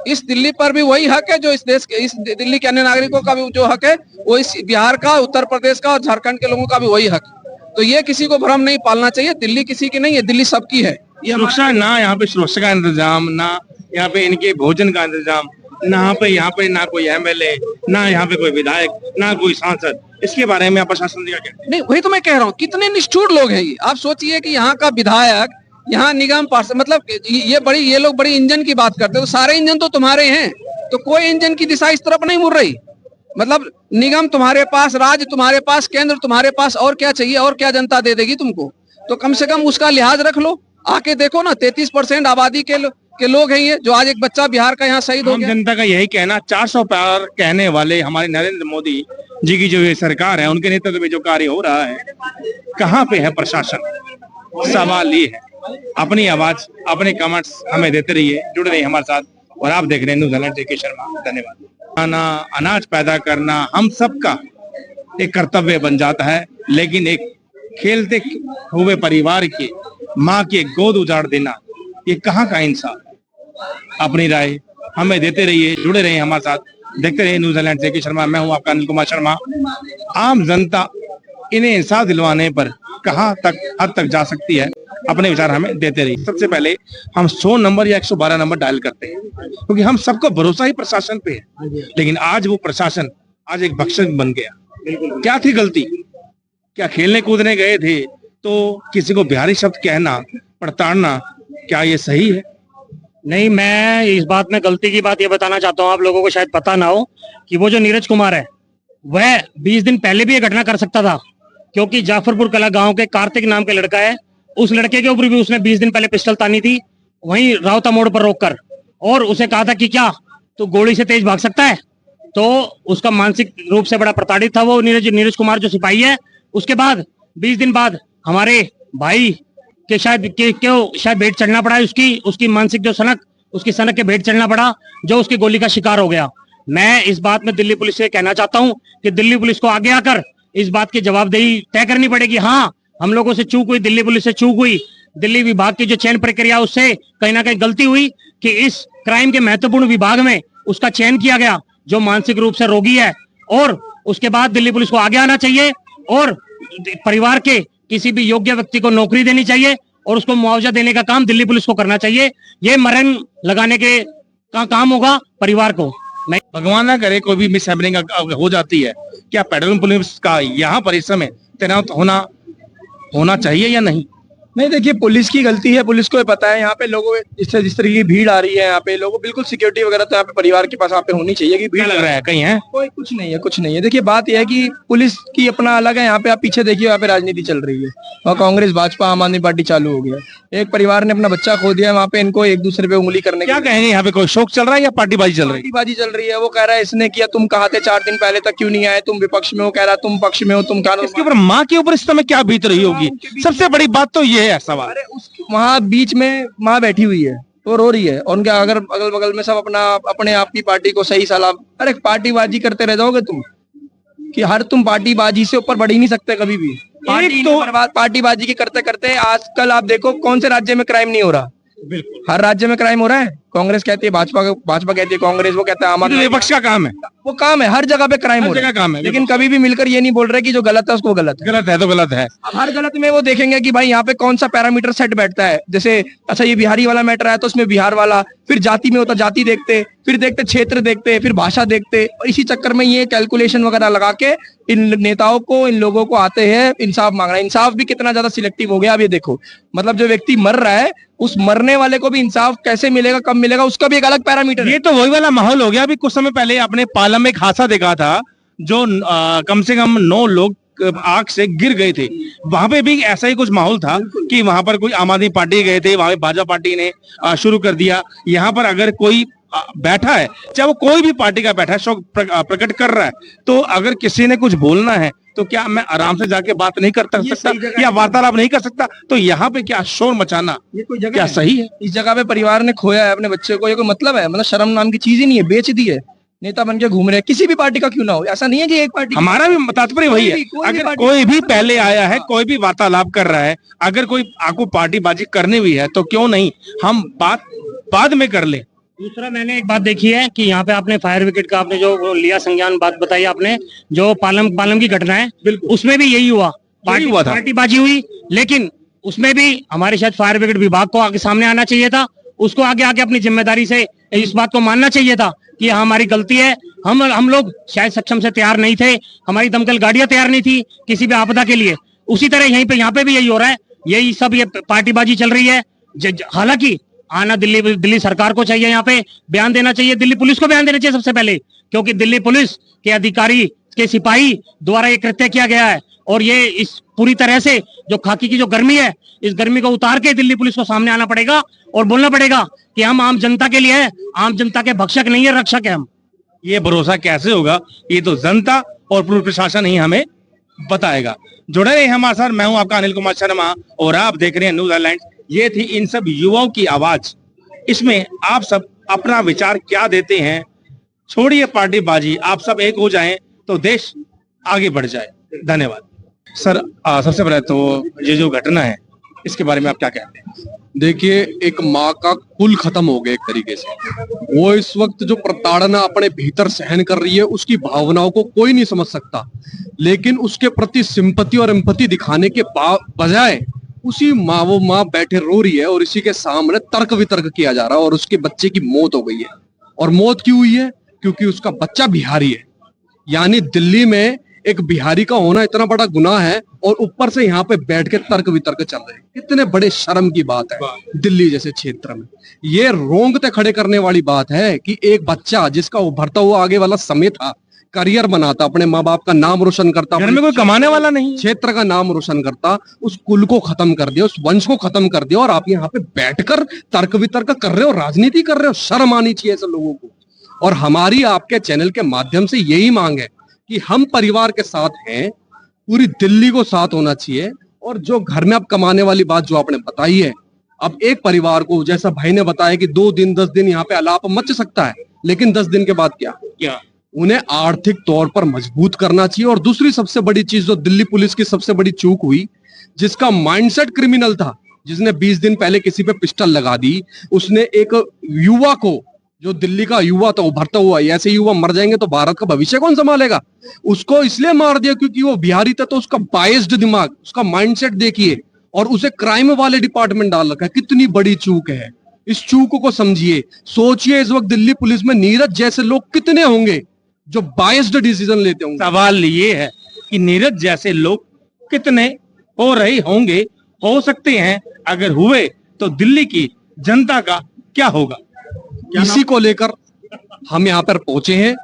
इस दिल्ली पर भी वही हक है जो इस देश के, इस दिल्ली के अन्य नागरिकों का भी जो हक है, वो इस बिहार का, उत्तर प्रदेश का और झारखंड के लोगों का भी वही हक है। तो ये किसी को भ्रम नहीं पालना चाहिए, दिल्ली किसी की नहीं है, दिल्ली सबकी है। ये सुरक्षा ना, यहाँ पे सुरक्षा का इंतजाम ना, यहाँ पे इनके भोजन का इंतजाम ना, यहाँ पे ना कोई एमएलए, ना यहाँ पे कोई विधायक, ना कोई सांसद, इसके बारे में प्रशासन दिया क्या? नहीं, वही तो मैं कह रहा हूँ, कितने निष्ठुर लोग हैं ये। आप सोचिए कि यहाँ का विधायक, यहाँ निगम पार्षद, मतलब ये लोग बड़ी इंजन की बात करते हैं, तो सारे इंजन तो तुम्हारे हैं, तो कोई इंजन की दिशा इस तरफ नहीं मुड़ रही। मतलब निगम तुम्हारे पास, राज्य तुम्हारे पास, केंद्र तुम्हारे पास, और क्या चाहिए? और क्या जनता दे देगी तुमको? तो कम से कम उसका लिहाज रख लो। आके देखो ना, 33% आबादी के लोग हैं ये, जो आज एक बच्चा बिहार का यहाँ शहीद हो आम गया। जनता का यही कहना, 400 पार कहने वाले हमारे नरेंद्र मोदी जी की जो ये सरकार है, उनके नेतृत्व में जो कार्य हो रहा है, कहाँ पे है प्रशासन? सवाल ये है। अपनी आवाज, अपने कमेंट्स हमें देते रहिए, जुड़ रहिए हमारे साथ, और आप देख रहे हैं न्यूज़ अलर्ट जेके शर्मा। धन्यवाद। अनाज पैदा करना हम सबका एक कर्तव्य बन जाता है, लेकिन एक खेलते हुए परिवार की माँ की गोद उजाड़ देना, ये कहाँ का इंसाफ? अपनी राय हमें देते रहिए, जुड़े रहिए हमारे साथ, देखते रहिए न्यूज़ अलर्ट जेके शर्मा। मैं हूं आपका अनिल कुमार शर्मा। आम जनता इन्हें इंसाफ दिलवाने पर कहाँ तक हद तक जा सकती है, अपने विचार हमें देते रहिए। सबसे पहले हम 100 नंबर या 112 नंबर डायल करते हैं, क्योंकि हम सबको भरोसा ही प्रशासन पे है। लेकिन आज वो प्रशासन आज एक भक्षक बन गया। क्या थी गलती? क्या खेलने कूदने गए थे तो किसी को बिहारी शब्द कहना, प्रताड़ना, क्या ये सही है? नहीं, मैं इस बात में गलती की बात ये बताना चाहता हूँ, आप लोगों को शायद पता ना हो कि वो जो नीरज कुमार है, वह 20 दिन पहले भी ये घटना कर सकता था, क्योंकि जाफरपुर कला गांव के कार्तिक नाम के लड़का है, उस लड़के के ऊपर भी उसने 20 दिन पहले पिस्टल तानी थी, वहीं रावता मोड़ पर रोककर, और उसे कहा था कि क्या तो गोली से तेज भाग सकता है। तो उसका मानसिक रूप से बड़ा प्रताड़ित था वो नीरज कुमार जो सिपाही है। उसके बाद 20 दिन बाद हमारे भाई के शायद भेंट चढ़ना पड़ा है, उसकी मानसिक जो उसकी सनक के भेंट चढ़ना पड़ा, जो उसकी गोली का शिकार हो गया। मैं इस बात में दिल्ली पुलिस से कहना चाहता हूं कि दिल्ली पुलिस को आगे आकर इस बात की जवाबदेही तय करनी पड़ेगी। हाँ, हम लोगों से चूक हुई, दिल्ली पुलिस से चूक हुई, दिल्ली विभाग की जो चयन प्रक्रिया उससे कहीं ना कहीं गलती हुई कि इस क्राइम के महत्वपूर्ण विभाग में उसका चयन किया गया जो मानसिक रूप से रोगी है। और उसके बाद दिल्ली पुलिस को आगे आना चाहिए और परिवार के किसी भी योग्य व्यक्ति को नौकरी देनी चाहिए और उसको मुआवजा देने का काम दिल्ली पुलिस को करना चाहिए। ये मरण लगाने का काम होगा परिवार को। भगवान ना करे कोई भी मिस हैपनिंग हो जाती है, क्या पेट्रोलिंग पुलिस का यहाँ पर इस समय तैनात होना चाहिए या नहीं? नहीं, देखिए, पुलिस की गलती है, पुलिस को पता है यहाँ पे लोगों जिस तरह की भीड़ आ रही है, यहाँ पे लोगों बिल्कुल सिक्योरिटी वगैरह तो यहाँ पे परिवार के पास यहाँ पे होनी चाहिए कि भीड़ लग रहा है कहीं है? कोई कुछ नहीं है। देखिए, बात यह है कि पुलिस की अपना अलग है। यहाँ पे आप पीछे देखिए, यहाँ पे राजनीति चल रही है और कांग्रेस भाजपा आम आदमी पार्टी चालू हो गया। एक परिवार ने अपना बच्चा खो दिया, वहाँ पे इनको एक दूसरे पे उंगली करने क्या कहेंगे? यहाँ पे कोई शोक चल रहा है या पार्टीबाजी चल रही है? पार्टीबाजी चल रही है। वो कह रहा है इसने किया, तुम कहा थे 4 दिन पहले तक क्यों नहीं आए, तुम विपक्ष में हो, कह रहा तुम पक्ष में हो, तुम कानून। इसके ऊपर माँ के ऊपर इस समय क्या बीत रही होगी? सबसे बड़ी बात तो ये है सवाल। वहाँ बीच में माँ बैठी हुई है, वो रो रही है और उनके अगर अगल बगल में सब अपने आप की पार्टी को सही सलाह। अरे पार्टीबाजी करते रह जाओगे तुम कि तुम पार्टीबाजी से ऊपर बढ़ ही नहीं सकते कभी भी। पार्टीबाजी की करते करते आजकल आप देखो कौन से राज्य में क्राइम नहीं हो रहा। हर राज्य में क्राइम हो रहा है। कांग्रेस कहती है भाजपा कहती है कांग्रेस, वो कहता है आम आदमी। विपक्ष का काम है, वो काम है, हर जगह पे क्राइम हो रहा है, काम है। लेकिन कभी भी मिलकर ये नहीं बोल रहे कि जो गलत है उसको गलत है तो गलत है। अब हर गलत में वो देखेंगे कि भाई यहाँ पे कौन सा पैरामीटर सेट बैठता है। जैसे अच्छा ये बिहारी वाला मैटर है तो उसमें बिहार वाला, फिर जाति में होता जाति देखते, फिर देखते क्षेत्र देखते, फिर भाषा देखते, और इसी चक्कर में ये कैलकुलेशन वगैरह लगा के इन नेताओं को, इन लोगों को आते हैं इंसाफ मांगना। इंसाफ भी कितना ज्यादा सिलेक्टिव हो गया अब ये देखो। मतलब जो व्यक्ति मर रहा है उस मरने वाले को भी इंसाफ कैसे मिलेगा, कब मिलेगा, उसका भी एक अलग पैरामीटर। ये तो वही वाला माहौल हो गया। अभी कुछ समय पहले अपने पालम में एक हादसा देखा था जो कम से कम 9 लोग आग से गिर गए थे। वहां पे भी ऐसा ही कुछ माहौल था कि वहां पर कोई आम आदमी पार्टी गए थे, वहां पे भाजपा पार्टी ने शुरू कर दिया। यहाँ पर अगर कोई बैठा है, चाहे वो कोई भी पार्टी का बैठा है, शौक प्रकट कर रहा है, तो अगर किसी ने कुछ बोलना है तो क्या मैं आराम से जाके बात नहीं कर सकता या वार्तालाप नहीं कर सकता? तो यहाँ पे क्या शोर मचाना ये कोई जगह क्या सही है? इस जगह पे परिवार ने खोया है अपने बच्चे को, ये कोई मतलब है? मतलब शर्म नाम की चीज ही नहीं है, बेच दी है। नेता बन के घूम रहे हैं, किसी भी पार्टी का क्यों ना हो, ऐसा नहीं है कि एक पार्टी। हमारा भी तात्पर्य वही है, अगर कोई भी पहले आया है, कोई भी वार्तालाप कर रहा है, अगर कोई आपको पार्टीबाजी करनी भी है तो क्यों नहीं हम बात बाद में कर ले। दूसरा, मैंने एक बात देखी है कि यहाँ पे आपने फायर विकेट का आपने जो लिया संज्ञान, बात बताई आपने, जो पालम की घटना है, उसमें भी यही हुआ, पार्टीबाजी हुई। लेकिन उसमें भी हमारे शायद फायर ब्रिगेड विभाग को आगे सामने आना चाहिए था, उसको आगे आके अपनी जिम्मेदारी से इस बात को मानना चाहिए था कि हमारी गलती है। हम लोग शायद सक्षम से तैयार नहीं थे, हमारी दमकल गाड़ियां तैयार नहीं थी किसी भी आपदा के लिए। उसी तरह यहाँ पे भी यही हो रहा है, यही सब ये पार्टीबाजी चल रही है। हालांकि आना दिल्ली सरकार को चाहिए, यहाँ पे बयान देना चाहिए, दिल्ली पुलिस को बयान देना चाहिए सबसे पहले, क्योंकि दिल्ली पुलिस के अधिकारी के सिपाही द्वारा ये कृत्य किया गया है। और ये इस पूरी तरह से जो खाकी की जो गर्मी है, इस गर्मी को उतार के दिल्ली पुलिस को सामने आना पड़ेगा और बोलना पड़ेगा कि हम आम जनता के लिए है, आम जनता के भक्षक नहीं है, रक्षक है हम। ये भरोसा कैसे होगा? ये तो जनता और पुलिस प्रशासन ही हमें बताएगा। जुड़े रहे हमारे साथ, मैं हूं आपका अनिल कुमार शर्मा और आप देख रहे हैं न्यूज हेडलाइंस। ये थी इन सब युवाओं की आवाज। इसमें आप सब अपना विचार क्या देते हैं? छोड़िए पार्टीबाजी, आप सब एक हो जाएं तो देश आगे बढ़ जाए। धन्यवाद सर। सबसे पहले तो ये जो घटना है इसके बारे में आप क्या कहते हैं? देखिए, एक माँ का कुल खत्म हो गया एक तरीके से। वो इस वक्त जो प्रताड़ना अपने भीतर सहन कर रही है, उसकी भावनाओं को कोई नहीं समझ सकता, लेकिन उसके प्रति सिंपैथी और एम्पैथी दिखाने के बजाय उसी वो माँ बैठे रो रही है और इसी के सामने तर्क वितर्क किया जा रहा है और उसके बच्चे की मौत हो गई है। और मौत क्यों हुई है? क्योंकि उसका बच्चा बिहारी है। यानी दिल्ली में एक बिहारी का होना इतना बड़ा गुनाह है और ऊपर से यहाँ पे बैठ के तर्क वितर्क चल रहे हैं। कितने बड़े शर्म की बात है दिल्ली जैसे क्षेत्र में। ये रोंगटे खड़े करने वाली बात है कि एक बच्चा जिसका उभरता हुआ आगे वाला समय था, करियर बनाता, अपने माँ बाप का नाम रोशन करता, घर में कोई कमाने वाला नहीं, क्षेत्र का नाम रोशन करता, उस कुल को खत्म कर दिया, उस वंश को खत्म कर दिया और आप यहाँ पे बैठकर तर्क वितर्क कर रहे हो, राजनीति कर रहे हो। शर्म आनी चाहिए ऐसे लोगों को। और हमारी आपके चैनल के माध्यम से यही मांग है कि हम परिवार के साथ हैं, पूरी दिल्ली को साथ होना चाहिए। और जो घर में अब कमाने वाली बात जो आपने बताई है, अब एक परिवार को जैसा भाई ने बताया कि 2 दिन 10 दिन यहाँ पे अलाप मच सकता है, लेकिन 10 दिन के बाद क्या उन्हें आर्थिक तौर पर मजबूत करना चाहिए। और दूसरी सबसे बड़ी चीज जो दिल्ली पुलिस की सबसे बड़ी चूक हुई, जिसका माइंडसेट क्रिमिनल था, जिसने 20 दिन पहले किसी पे पिस्टल लगा दी, उसने एक युवा को, जो दिल्ली का युवा था उभरता हुआ, ऐसे युवा मर जाएंगे तो भारत का भविष्य कौन संभालेगा, उसको इसलिए मार दिया क्योंकि वो बिहारी था। तो उसका बायस्ड दिमाग, उसका माइंडसेट देखिए, और उसे क्राइम वाले डिपार्टमेंट डाल रखा है। कितनी बड़ी चूक है, इस चूक को समझिए। सोचिए इस वक्त दिल्ली पुलिस में नीरज जैसे लोग कितने होंगे जो बायस्ड डिसीजन लेते होंगे। सवाल ये है कि नीरज जैसे लोग कितने हो रहे होंगे, हो सकते हैं, अगर हुए तो दिल्ली की जनता का क्या होगा? इसी को लेकर हम यहाँ पर पहुंचे हैं